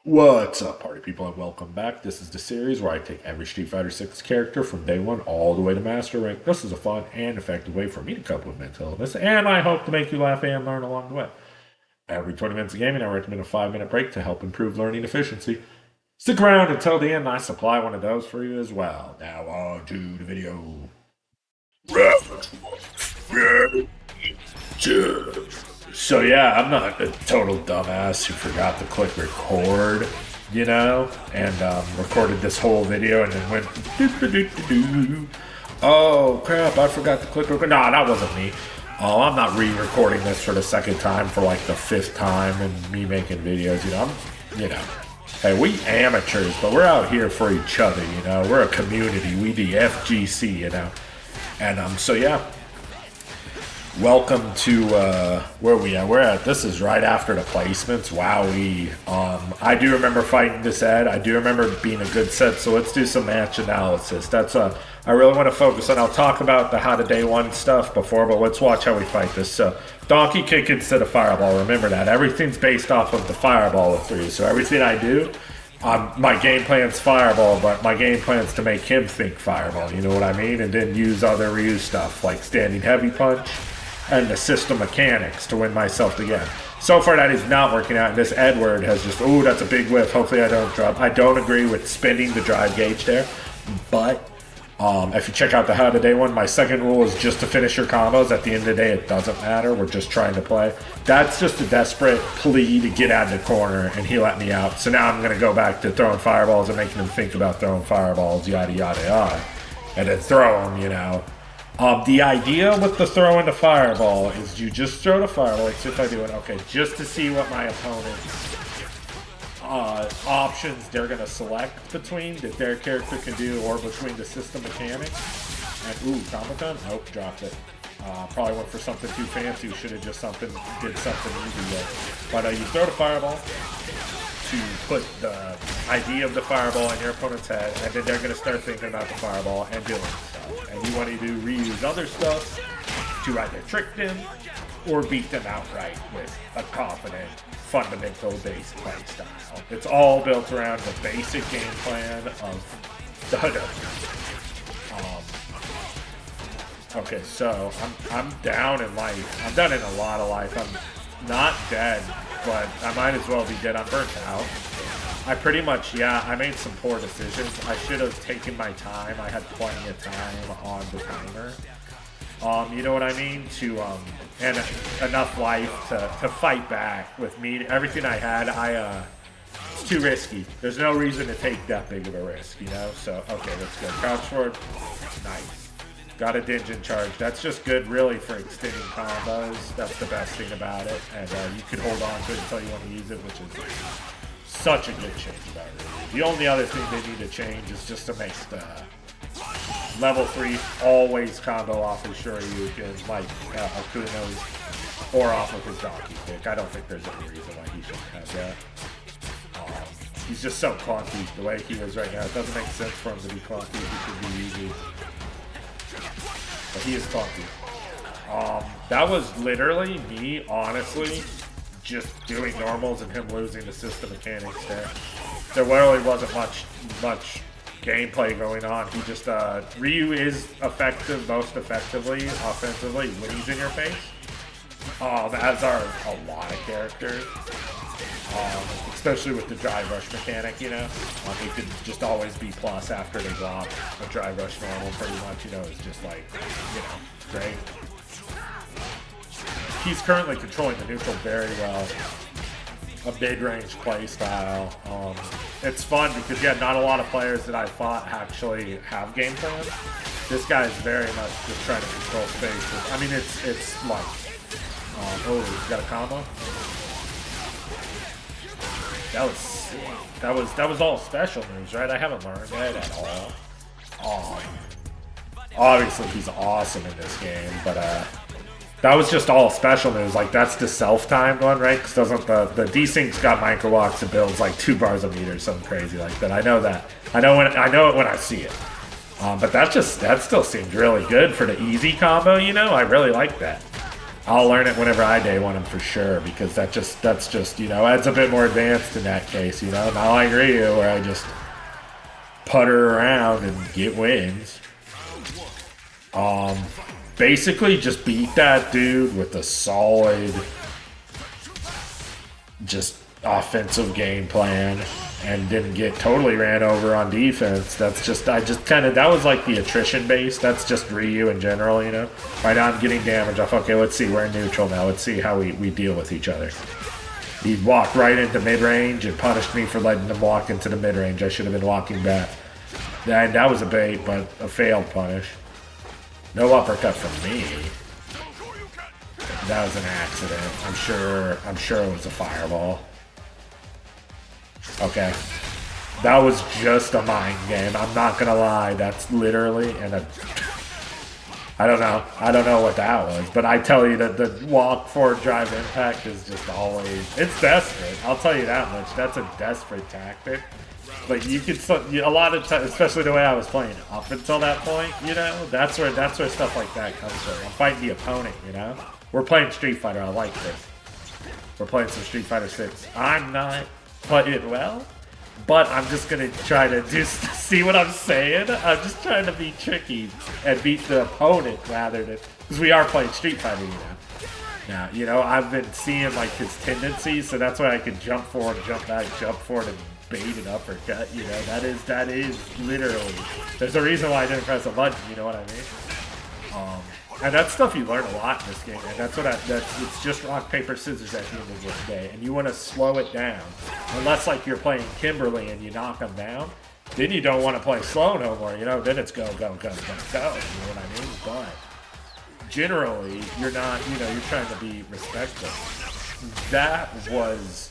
What's up, party people, and welcome back. This is the series where I take every Street Fighter 6 character from day one all the way to master rank. This is a fun and effective way for me to cope with mental illness, and I hope to make you laugh and learn along the way. Every 20 minutes of gaming, I recommend a 5-minute break to help improve learning efficiency. Stick around until the end, I supply one of those for you as well. Now on to the video. So yeah, I'm not a total dumbass who forgot to click record, and recorded this whole video and then went doo-doo-doo-doo-doo. Oh crap, I forgot to click record. No, that wasn't me. Oh, I'm not re-recording this for the second time for like the fifth time and me making videos, Hey, we amateurs, but we're out here for each other, We're a community. We the FGC, And so yeah. Welcome to where we are. This is right after the placements. Wowee. I do remember fighting this Ed. I do remember being a good set. So let's do some match analysis. I really want to focus on. I'll talk about the how to day one stuff before, but let's watch how we fight this. So donkey kick instead of fireball. Remember that everything's based off of the fireball with 3. So everything I do, my game plan's fireball, but my game plan's to make him think fireball. You know what I mean? And then use other Ryu stuff like standing heavy punch and the system mechanics to win myself the game. So far that is not working out, and this Edward has just, ooh, that's a big whiff. Hopefully I don't drop. I don't agree with spinning the drive gauge there, but if you check out the how to day one, my second rule is just to finish your combos. At the end of the day, it doesn't matter. We're just trying to play. That's just a desperate plea to get out of the corner, and he let me out. So now I'm going to go back to throwing fireballs and making him think about throwing fireballs, yada, yada, yada. And then throw them, The idea with the throw into fireball is you just throw the fireball, like if I do it, okay, just to see what my opponent's options they're going to select between that their character can do, or between the system mechanics. And ooh, combo time? Nope, dropped it. Probably went for something too fancy. Should have just did something easy with. But you throw the fireball to put the idea of the fireball in your opponent's head, and then they're going to start thinking about the fireball and doing stuff. And you want to do reuse other stuff to either trick them or beat them outright with a confident, fundamental base play style. It's all built around the basic game plan of the Hadoukens. Okay, so I'm down in life. I'm down in a lot of life. I'm not dead, but I might as well be dead. I'm burnt out. I pretty much, I made some poor decisions. I should have taken my time. I had plenty of time on the timer. You know what I mean? And enough life to fight back with me. Everything I had, it's too risky. There's no reason to take that big of a risk, So, okay, let's go. Crouch forward. Nice. Got a Dingeon charge. That's just good, really, for extending combos. That's the best thing about it. And you can hold on to it until you want to use it, which is such a good change about it. The only other thing they need to change is just to make the level 3 always combo off his Shoryuken, like Akuno's, or off of his donkey kick. I don't think there's any reason why he shouldn't have that. He's just so clunky the way he is right now. It doesn't make sense for him to be clunky. He should be easy. But he is clunky. That was literally me, honestly, just doing normals and him losing the system mechanics there. There really wasn't much gameplay going on. He just, Ryu is effective, most effectively, offensively, when he's in your face. As are a lot of characters. Especially with the drive rush mechanic, he could just always be plus after they block. A drive rush normal pretty much, is just like, great. He's currently controlling the neutral very well. A mid-range play style. It's fun because, not a lot of players that I fought actually have game plans. This guy is very much just trying to control space. I mean, it's like, oh, he's got a combo. That was all special moves, right? I haven't learned that at all. Obviously he's awesome in this game, but that was just all special moves. Like, that's the self-timed one, right? Because doesn't the desync's got micro walks and builds like 2 bars a meter, something crazy like that. I know that. I know it when I see it. But that still seemed really good for the easy combo. I really like that. I'll learn it whenever I day one him for sure, because that's just, you know, adds a bit more advanced in that case, you know. Not like Ryu, where I just putter around and get wins. Basically just beat that dude with a solid, just offensive game plan, and didn't get totally ran over on defense. That's just, I just kind of, that was like the attrition base. That's just Ryu in general, you know. Right now I'm getting damage off. Okay, let's see, we're in neutral now. Let's see how we deal with each other. He walked right into mid-range and punished me for letting him walk into the mid-range. I should have been walking back. And that was a bait, but a failed punish. No uppercut from me. That was an accident. I'm sure it was a fireball. Okay. That was just a mind game. I'm not gonna lie. That's literally I don't know what that was, but I tell you that the walk forward drive impact is just always, it's desperate. I'll tell you that much. That's a desperate tactic. But you could, a lot of times, especially the way I was playing up until that point, you know, that's where stuff like that comes from. I'm fighting the opponent, you know. We're playing Street Fighter. I like this. We're playing some Street Fighter 6. I'm not playing well, but I'm just gonna try to just see what I'm saying. I'm just trying to be tricky and beat the opponent rather than, because we are playing Street Fighter, you know. Now, you know, I've been seeing like his tendencies, so that's why I can jump forward, jump back, jump forward, and bait an uppercut. You know, that is literally. There's a reason why I didn't press a button. You know what I mean? And that's stuff you learn a lot in this game, and that's it's just rock, paper, scissors at the end of the day, and you want to slow it down. Unless, like, you're playing Kimberly and you knock them down, then you don't want to play slow no more, you know? Then it's go, go, go, go, go, you know what I mean? But generally, you're not, you know, you're trying to be respectful. That was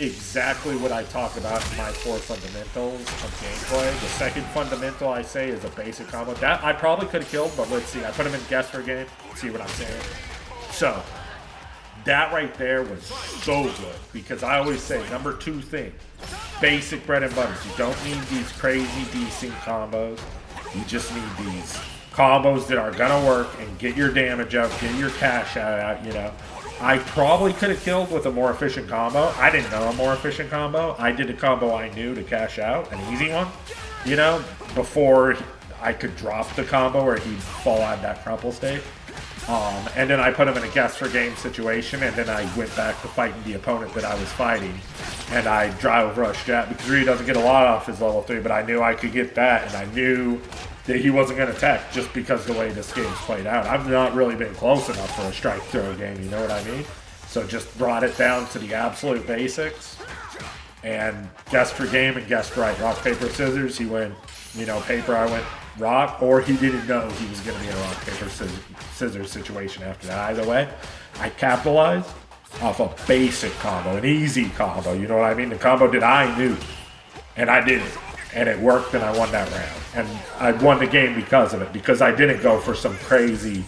exactly what I talk about in my 4 fundamentals of gameplay. The second fundamental I say is a basic combo. That I probably could have killed, but let's see. I put him in guess for game. See what I'm saying? So, that right there was so good, because I always say, number 2 thing, basic bread and butter. You don't need these crazy desync combos. You just need these combos that are gonna work and get your damage up, get your cash out, you know. I probably could have killed with a more efficient combo. I didn't know a more efficient combo. I did a combo I knew to cash out, an easy one, you know, before I could drop the combo or he'd fall out of that crumple state. And then I put him in a guess for game situation, and then I went back to fighting the opponent that I was fighting, and I drive rush jab, because Ryu doesn't get a lot off his level 3, but I knew I could get that, and I knew that he wasn't going to attack just because the way this game's played out. I've not really been close enough for a strike throw game, you know what I mean? So just brought it down to the absolute basics, and guessed for game and guessed right. Rock, paper, scissors, he went, you know, paper, I went rock, or he didn't know he was going to be in a rock, paper, scissors situation after that. Either way, I capitalized off a basic combo, an easy combo, you know what I mean? The combo that I knew, and I did it. And it worked, and I won that round. And I won the game because of it, because I didn't go for some crazy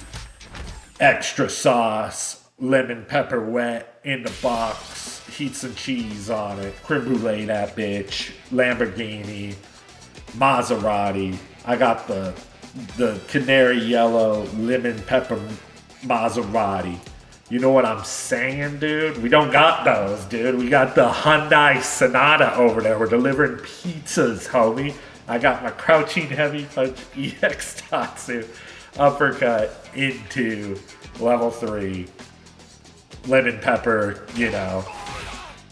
extra sauce, lemon pepper wet, in the box, heat some cheese on it, creme brulee that bitch, Lamborghini, Maserati. I got the canary yellow lemon pepper Maserati. You know what I'm saying, dude? We don't got those, dude. We got the Hyundai Sonata over there. We're delivering pizzas, homie. I got my crouching heavy punch EX Tatsu uppercut into level 3. Lemon pepper, you know.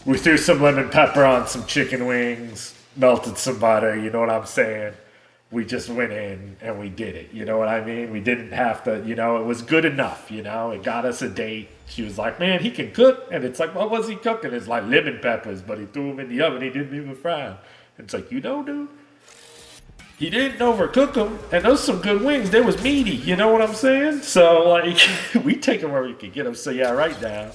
We threw some lemon pepper on some chicken wings, melted some butter, you know what I'm saying? We just went in and we did it. You know what I mean? We didn't have to, you know, it was good enough, you know? It got us a date. She was like, man, he can cook. And it's like, what was he cooking? It's like lemon peppers, but he threw them in the oven. He didn't even fry them. It's like, you know, dude, he didn't overcook them. And those some good wings. They was meaty. You know what I'm saying? So, like, we take them where we could get them. So, yeah, right now,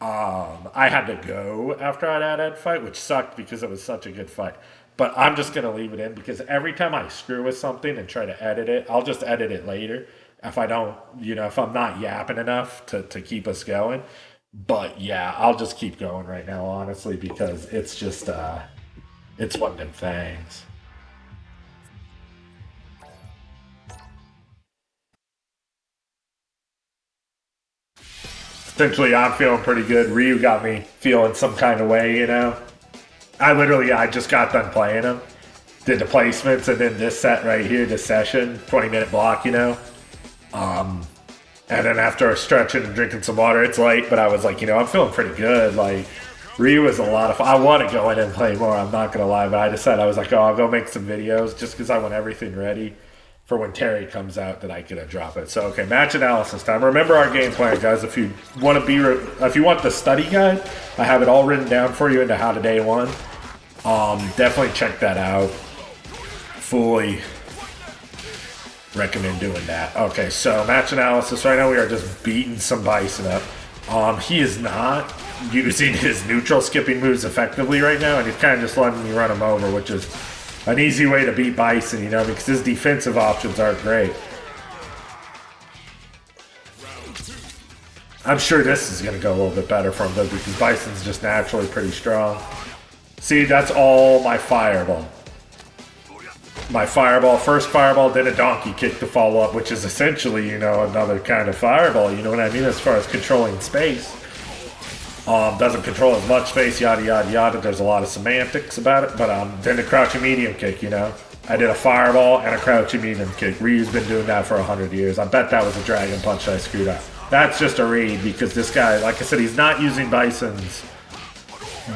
I had to go after I had that fight, which sucked because it was such a good fight. But I'm just going to leave it in, because every time I screw with something and try to edit it, I'll just edit it later if I don't, you know, if I'm not yapping enough to keep us going. But yeah, I'll just keep going right now, honestly, because it's just, it's one of them things. Essentially, I'm feeling pretty good. Ryu got me feeling some kind of way, you know. I just got done playing him, did the placements, and then this set right here, this session, 20-minute block, you know. And then after stretching and drinking some water, it's late, but I was like, you know, I'm feeling pretty good. Like, Ryu is a lot of fun. I want to go in and play more, I'm not going to lie, but I decided, I was like, oh, I'll go make some videos just because I want everything ready for when Terry comes out that I can drop it. So, okay, match analysis time. Remember our game plan, guys. If you want the study guide, I have it all written down for you into How to Day One. Definitely check that out. Fully recommend doing that. Okay, so match analysis. Right now we are just beating some Bison up. He is not using his neutral skipping moves effectively right now, and he's kind of just letting me run him over, which is an easy way to beat Bison, you know, because his defensive options aren't great. I'm sure this is going to go a little bit better for him, though, because Bison's just naturally pretty strong. See, that's all my fireball. My fireball, first fireball, then a donkey kick to follow up, which is essentially, you know, another kind of fireball, you know what I mean, as far as controlling space. Doesn't control as much space, yada, yada, yada. There's a lot of semantics about it, but then the crouching medium kick, you know. I did a fireball and a crouching medium kick. Ryu's been doing that for 100 years. I bet that was a dragon punch I screwed up. That's just a read, because this guy, like I said, he's not using Bison's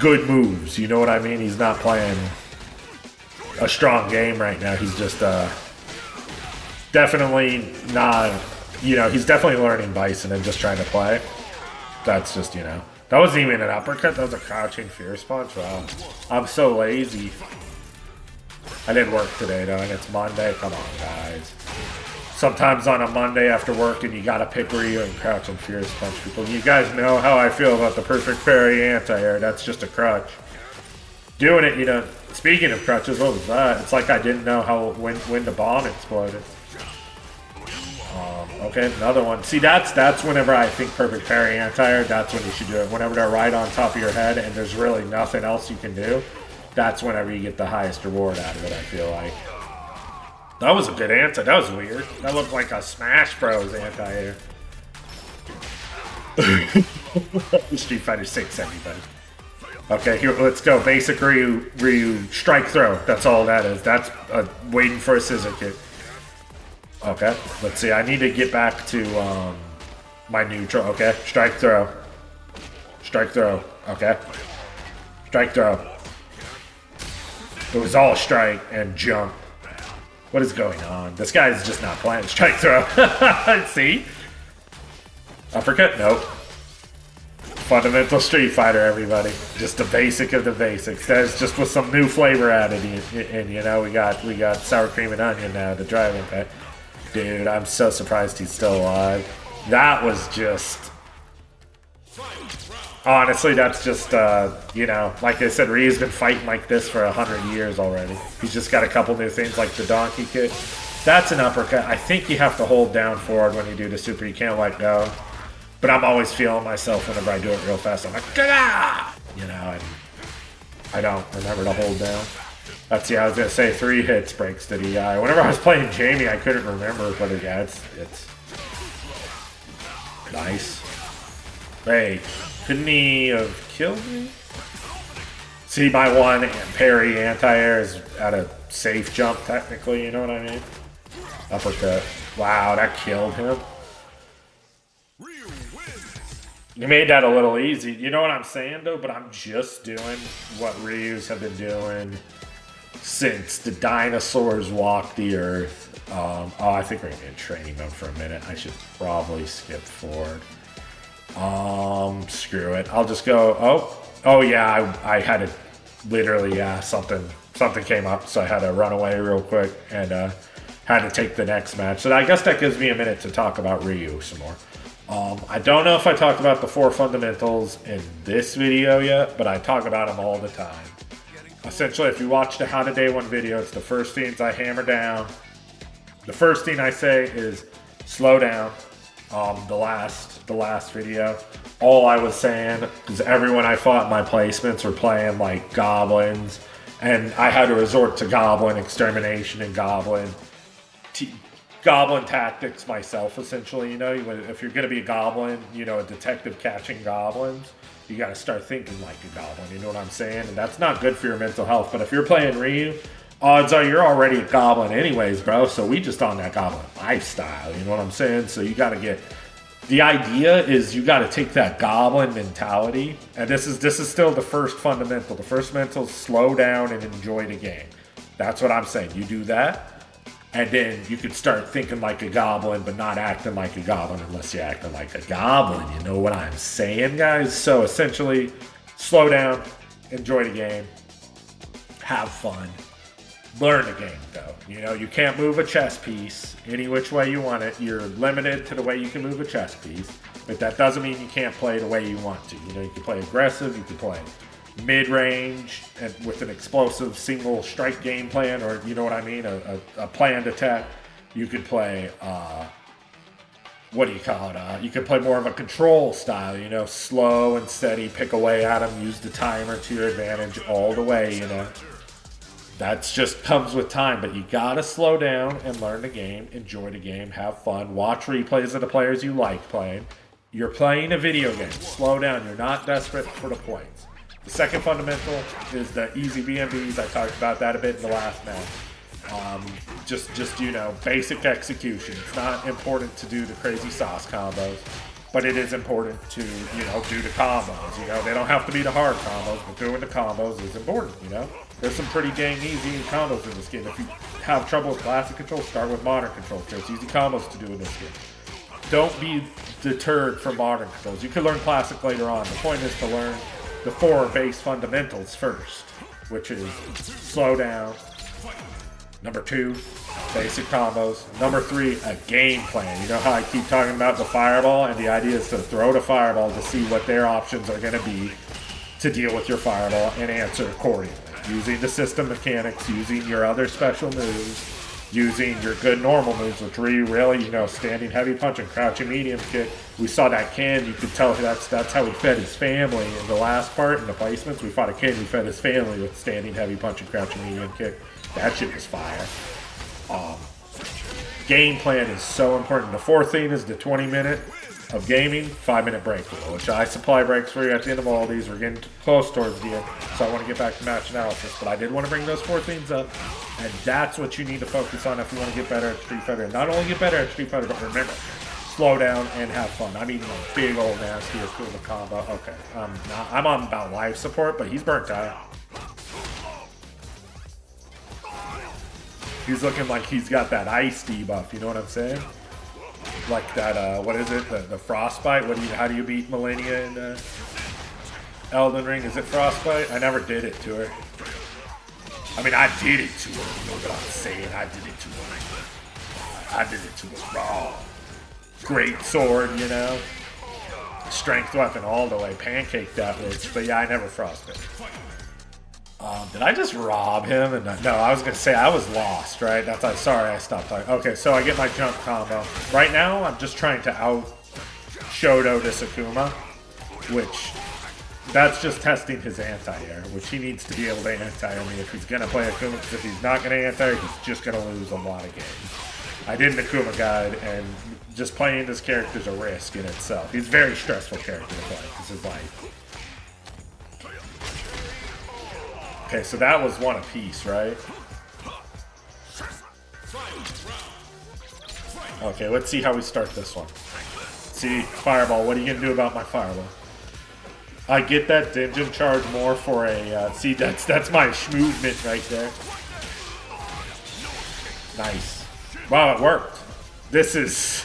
good moves, you know what I mean? He's not playing a strong game right now. He's just definitely not, you know, he's definitely learning Bison and just trying to play. That's just, you know, that wasn't even an uppercut, that was a crouching fierce punch. Wow, I'm so lazy. I didn't work today though, and it's Monday. Come on, guys. Sometimes on a Monday after work and you gotta pick Ryu and crouch and fierce punch people. You guys know how I feel about the perfect parry anti-air. That's just a crutch. Doing it, you know, speaking of crutches, what was that? It's like I didn't know when the bomb exploded. Okay, another one. See, that's whenever I think perfect parry anti-air, that's when you should do it. Whenever they're right on top of your head and there's really nothing else you can do, that's whenever you get the highest reward out of it, I feel like. That was a good anti. That was weird. That looked like a Smash Bros. Anti-air. Street Fighter 6, everybody. Okay, here, let's go. Basic Ryu strike throw. That's all that is. That's waiting for a scissor kick. Okay, let's see. I need to get back to my neutral. Okay, strike throw. Strike throw. Okay. Strike throw. It was all strike and jump. What is going on? This guy is just not playing. Strike throw. See? Uppercut? Nope. Fundamental Street Fighter, everybody. Just the basic of the basics. That's just with some new flavor added in, you know, we got sour cream and onion now, the driving pet. Dude, I'm so surprised he's still alive. That was just... Honestly, that's just, you know, like I said, Ryu's been fighting like this for 100 years already. He's just got a couple new things like the donkey kick. That's an uppercut. I think you have to hold down forward when you do the super. You can't let go. But I'm always feeling myself whenever I do it real fast. I'm like, Gah! You know, and I don't remember to hold down. That's, yeah, I was going to say 3 hits breaks the DI. Whenever I was playing Jamie, I couldn't remember, but yeah, it's nice. Hey, couldn't he have killed me? See, my one parry anti-air is at a safe jump, technically, you know what I mean? Uppercut. Wow, that killed him. You made that a little easy. You know what I'm saying, though? But I'm just doing what Ryus have been doing since the dinosaurs walked the earth. Oh, I think we're in training mode for a minute. I should probably skip forward. Screw it. I'll just go. Oh yeah. I had to literally, yeah. Something came up, so I had to run away real quick and had to take the next match. So I guess that gives me a minute to talk about Ryu some more. I don't know if I talked about the 4 fundamentals in this video yet, but I talk about them all the time. Essentially, if you watch the How to Day One video, it's the first things I hammer down. The first thing I say is slow down. The last video, all I was saying, because everyone I fought in my placements were playing like goblins, and I had to resort to goblin extermination and goblin goblin tactics myself, essentially. You know, if you're going to be a goblin, you know, a detective catching goblins, you got to start thinking like a goblin. You know what I'm saying? And that's not good for your mental health. But if you're playing Ryu, odds are you're already a goblin anyways, bro. So we just on that goblin lifestyle. You know what I'm saying? So you got to get. The idea is you got to take that goblin mentality, and this is still the first fundamental. The first mental is slow down and enjoy the game. That's what I'm saying. You do that, and then you can start thinking like a goblin, but not acting like a goblin unless you're acting like a goblin. You know what I'm saying, guys? So essentially, slow down, enjoy the game, have fun. Learn the game, though. You know, you can't move a chess piece any which way you want it. You're limited to the way you can move a chess piece. But that doesn't mean you can't play the way you want to. You know, you can play aggressive, you can play mid-range and with an explosive single strike game plan, or, you know what I mean, a planned attack. You could play, what do you call it? You could play more of a control style, you know, slow and steady, pick away at them, use the timer to your advantage all the way, you know. That's just comes with time, but you gotta slow down and learn the game, enjoy the game, have fun, watch replays of the players you like playing. You're playing a video game. Slow down. You're not desperate for the points. The second fundamental is the easy BMBs. I talked about that a bit in the last match. Just you know, basic execution. It's not important to do the crazy sauce combos, but it is important to, you know, do the combos. You know, they don't have to be the hard combos, but doing the combos is important, you know. There's some pretty dang easy combos in this game. If you have trouble with classic control, start with modern control. There's easy combos to do in this game. Don't be deterred from modern controls. You can learn classic later on. The point is to learn the 4 base fundamentals first, which is slow down. Number 2, basic combos. Number 3, a game plan. You know how I keep talking about the fireball, and the idea is to throw the fireball to see what their options are going to be to deal with your fireball and answer accordingly. Using the system mechanics, using your other special moves, using your good normal moves, which really, you know, standing heavy punch and crouching medium kick. We saw that Ken, you could tell that's how he fed his family in the last part in the placements. We fought a Ken who fed his family with standing heavy punch and crouching medium kick. That shit was fire. Game plan is so important. The 4th thing is the 20-minute of gaming, 5-minute break rule, which I supply breaks for you at the end of all these. We're getting close towards the end, so I want to get back to match analysis, but I did want to bring those 4 things up, and that's what you need to focus on if you want to get better at Street Fighter. And not only get better at Street Fighter, but remember, slow down and have fun. I mean, a big old nasty Akuma combo. Okay, I'm on about life support, but he's burnt out. He's looking like he's got that ice debuff, you know what I'm saying? Like that, what is it? The frostbite? How do you beat Millennia in Elden Ring? Is it frostbite? I never did it to her. I mean, I did it to her. You know what I'm saying? I did it to her. I did it to her raw. Great sword, you know? Strength weapon all the way. Pancake that bitch. But yeah, I never frostbite. Did I just rob him? And no, I was gonna say I was lost, right? Sorry, I stopped talking. Okay, so I get my jump combo. Right now, I'm just trying to out Shoto this Akuma, which that's just testing his anti-air, which he needs to be able to anti-air me if he's gonna play Akuma. Because if he's not gonna anti-air, he's just gonna lose a lot of games. I did an Akuma guide, and just playing this character is a risk in itself. He's a very stressful character to play. This is like. Okay, so that was one apiece, right? Okay, let's see how we start this one. See, fireball, what are you going to do about my fireball? I get that dungeon charge more for a... see, that's my movement right there. Nice. Wow, it worked. This is...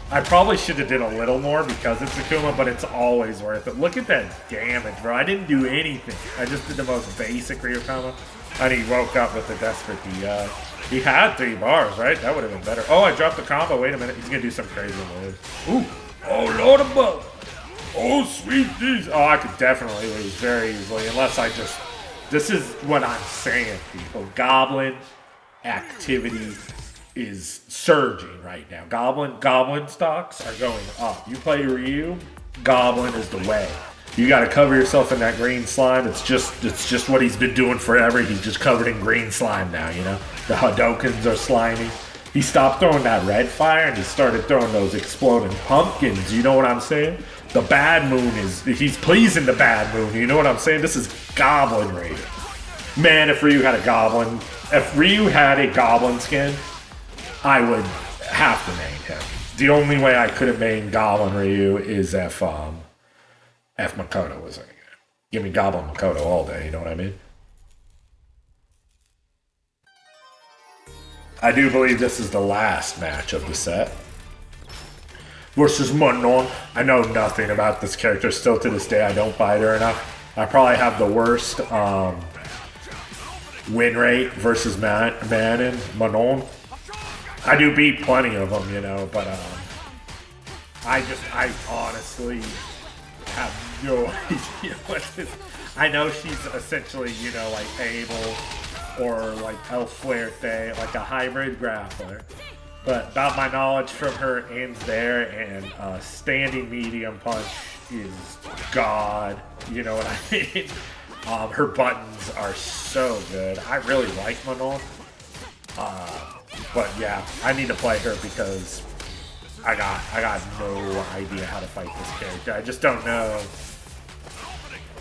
I probably should have did a little more because it's Akuma, but it's always worth it. Look at that damage, bro. I didn't do anything. I just did the most basic Ryu combo. And he woke up with a desperate DI. He had 3 bars, right? That would have been better. Oh, I dropped the combo. Wait a minute. He's going to do some crazy move. Ooh. Oh, Lord above. Oh, sweet Jesus. Oh, I could definitely lose very easily unless I just... This is what I'm saying, people. Goblin activity is surging right now. Goblin stocks are going up. You play Ryu, Goblin is the way. You got to cover yourself in that green slime. It's just what he's been doing forever. He's just covered in green slime now, you know. The Hadoukens are slimy. he stopped throwing that red fire and he started throwing those exploding pumpkins. You know what I'm saying? The bad moon he's pleasing the bad moon. You know what I'm saying? This is goblin Ryu. Man, if Ryu had a goblin skin, I would have to main him. The only way I could have mained goblin Ryu is if Makoto was in it. Give me goblin Makoto all day. You know what I mean? I do believe this is the last match of the set. Versus Manon. I know nothing about this character. Still to this day, I don't fight her enough. I probably have the worst win rate versus Manon. I do beat plenty of them, you know, but I honestly have no idea what this. I know she's essentially, you know, like Abel or like El Fuerte, like a hybrid grappler. But about my knowledge from her ends there, and standing medium punch is God. You know what I mean? Her buttons are so good. I really like Manon. But yeah, I need to play her because I got no idea how to fight this character. I just don't know.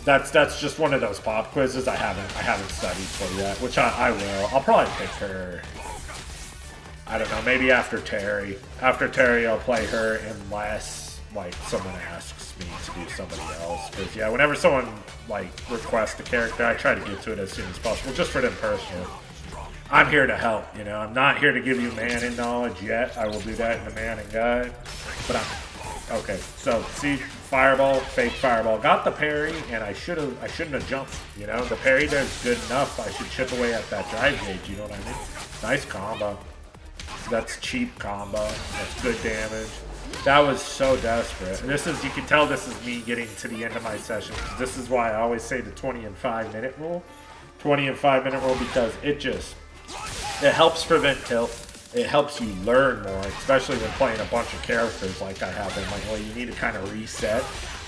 That's just one of those pop quizzes I haven't studied for yet, which I will. I'll probably pick her. I don't know, maybe after Terry. After Terry, I'll play her unless like someone asks me to do somebody else. Because yeah, whenever someone like requests a character, I try to get to it as soon as possible, just for them personally. I'm here to help, you know. I'm not here to give you Manon knowledge yet. I will do that in the Manon guide. But okay. So see, fireball, fake fireball. Got the parry, and I shouldn't have jumped. You know, the parry there's good enough. I should chip away at that drive gauge. You know what I mean? Nice combo. That's cheap combo. That's good damage. That was so desperate. And this is, you can tell this is me getting to the end of my session. This is why I always say the 20 and 5 minute rule. 20 and 5 minute rule, because it helps prevent tilt. It helps you learn more, especially when playing a bunch of characters like I have been. Like, well, you need to kind of reset,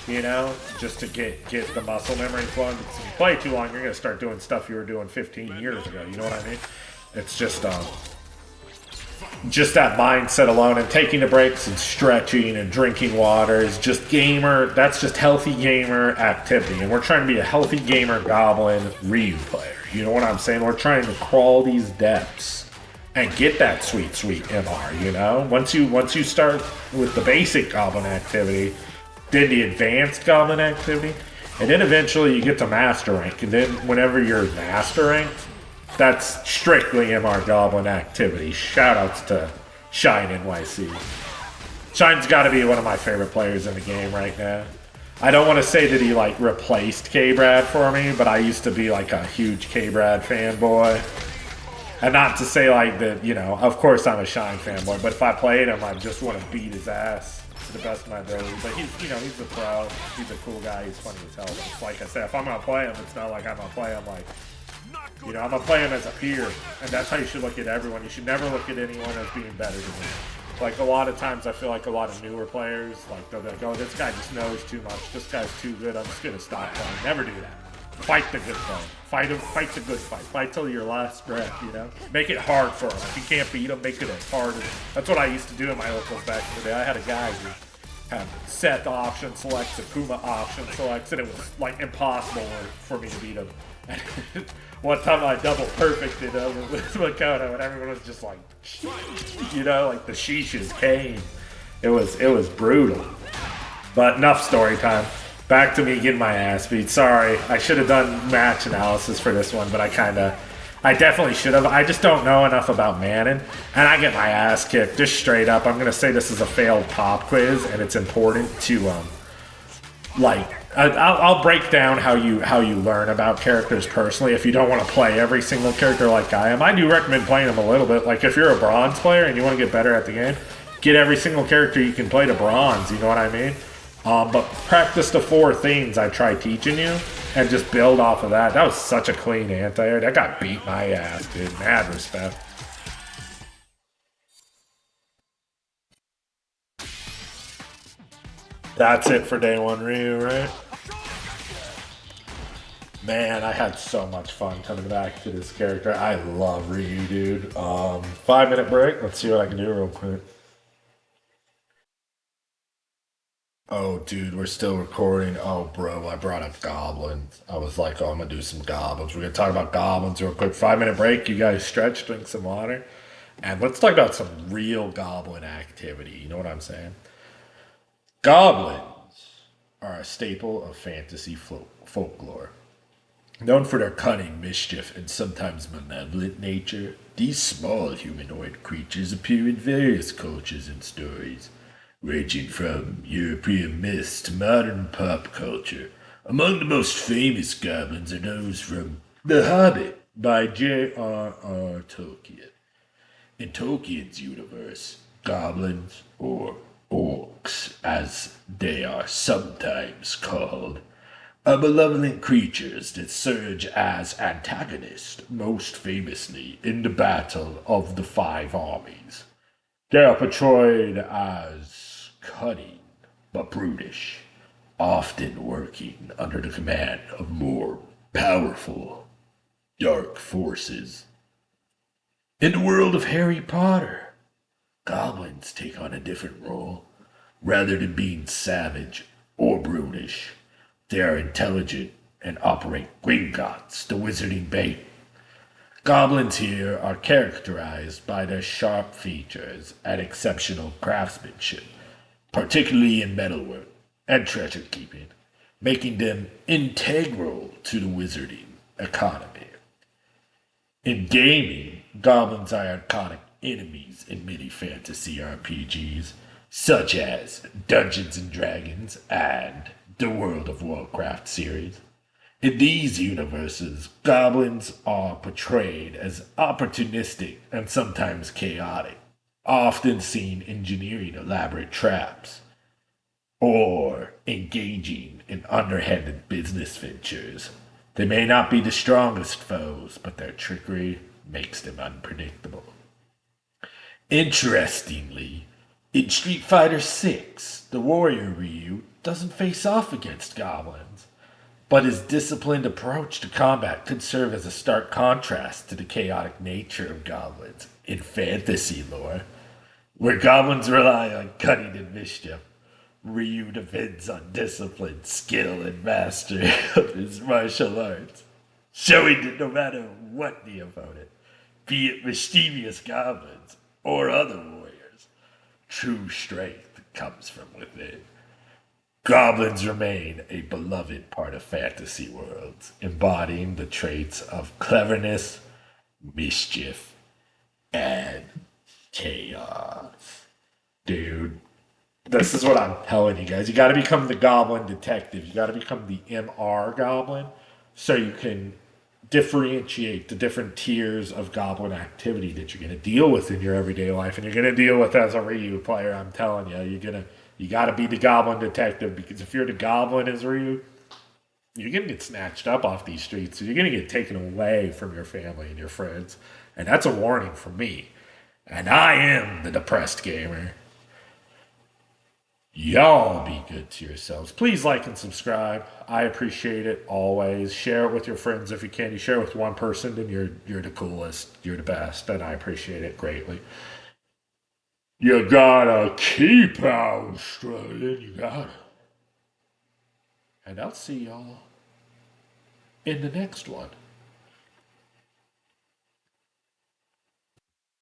you know, just to get the muscle memory flowing. Because if you play too long, you're going to start doing stuff you were doing 15 years ago. You know what I mean? It's just that mindset alone, and taking the breaks and stretching and drinking water is just that's just healthy gamer activity. And we're trying to be a healthy gamer goblin Ryu player. You know what I'm saying? We're trying to crawl these depths and get that sweet MR, you know? Once you start with the basic goblin activity, then the advanced goblin activity, and then eventually you get to master rank. And then whenever you're master rank, that's strictly MR Goblin activity. Shoutouts to Shine NYC. Shine's got to be one of my favorite players in the game right now. I don't want to say that he like replaced K-Brad for me, but I used to be like a huge K-Brad fanboy. And not to say like that, you know, of course I'm a Shine fanboy, but if I played him, I just want to beat his ass to the best of my ability. But he's, you know, he's a pro. He's a cool guy. He's funny as hell. But it's like I said, if I'm going to play him, it's not like I'm going to play him like, you know, I'm going to play him as a peer, and that's how you should look at everyone. You should never look at anyone as being better than you. Like, a lot of times I feel like a lot of newer players, like, they'll be like, oh, this guy just knows too much. This guy's too good. I'm just going to stop playing. Never do that. Fight the good fight. Fight the good fight. Fight till your last breath, you know? Make it hard for him. If you can't beat him, make it as hard as... That's what I used to do in my locals back in the day. I had a guy who had Seth option selects, Akuma option selects, and it was, like, impossible for me to beat him. One time I double perfected him with Makoto, and everyone was just like, you know, like the sheeshes came. It was brutal. But enough story time. Back to me getting my ass beat. Sorry, I should have done match analysis for this one, but I definitely should have. I just don't know enough about Manon, and I get my ass kicked just straight up. I'm gonna say this is a failed pop quiz, and it's important to I'll break down how you learn about characters personally if you don't want to play every single character like I am. I do recommend playing them a little bit. Like, if you're a bronze player and you want to get better at the game, get every single character you can play to bronze, you know what I mean? But practice the 4 things I try teaching you and just build off of that. That was such a clean anti-air. That got beat my ass, dude. Mad respect. That's it for day 1 Ryu, right? Man, I had so much fun coming back to this character. I love Ryu, dude. 5 minute break. Let's see what I can do real quick. Oh, dude, we're still recording. Oh, bro, I brought up goblins. I was like, oh, I'm gonna do some goblins. We're gonna talk about goblins real quick. 5 minute break. You guys stretch, drink some water, and let's talk about some real goblin activity. You know what I'm saying? Goblins are a staple of fantasy folklore. Known for their cunning, mischief, and sometimes malevolent nature, these small humanoid creatures appear in various cultures and stories, ranging from European myths to modern pop culture. Among the most famous goblins are those from The Hobbit by J.R.R. Tolkien. In Tolkien's universe, goblins, or orcs as they are sometimes called, are malevolent creatures that serve as antagonists, most famously in the Battle of the Five Armies. They are portrayed as cunning but brutish, often working under the command of more powerful dark forces. In the world of Harry Potter, goblins take on a different role. Rather than being savage or brutish, they are intelligent and operate Gringotts, the wizarding bait. Goblins here are characterized by their sharp features and exceptional craftsmanship, particularly in metalwork and treasure keeping, making them integral to the wizarding economy. In gaming, goblins are iconic enemies in many fantasy RPGs, such as Dungeons and Dragons and the World of Warcraft series. In these universes, goblins are portrayed as opportunistic and sometimes chaotic, often seen engineering elaborate traps or engaging in underhanded business ventures. They may not be the strongest foes, but their trickery makes them unpredictable. Interestingly, in Street Fighter 6, the warrior Ryu doesn't face off against goblins, but his disciplined approach to combat could serve as a stark contrast to the chaotic nature of goblins in fantasy lore, where goblins rely on cunning and mischief. Ryu depends on discipline, skill, and mastery of his martial arts, showing that no matter what the opponent, be it mischievous goblins or other warriors, true strength comes from within. Goblins remain a beloved part of fantasy worlds, embodying the traits of cleverness, mischief, and chaos. Dude, this is what I'm telling you guys. You gotta become the goblin detective. You gotta become the MR goblin so you can differentiate the different tiers of goblin activity that you're gonna deal with in your everyday life and you're gonna deal with as a Ryu player. I'm telling you, you gotta be the goblin detective because if you're the goblin as Ryu, you're gonna get snatched up off these streets. So you're gonna get taken away from your family and your friends. And that's a warning from me. And I am the depressed gamer. Y'all be good to yourselves. Please like and subscribe. I appreciate it always. Share it with your friends if you can. You share it with one person, then you're the coolest. You're the best, and I appreciate it greatly. You gotta keep on struggling. You gotta. And I'll see y'all in the next one.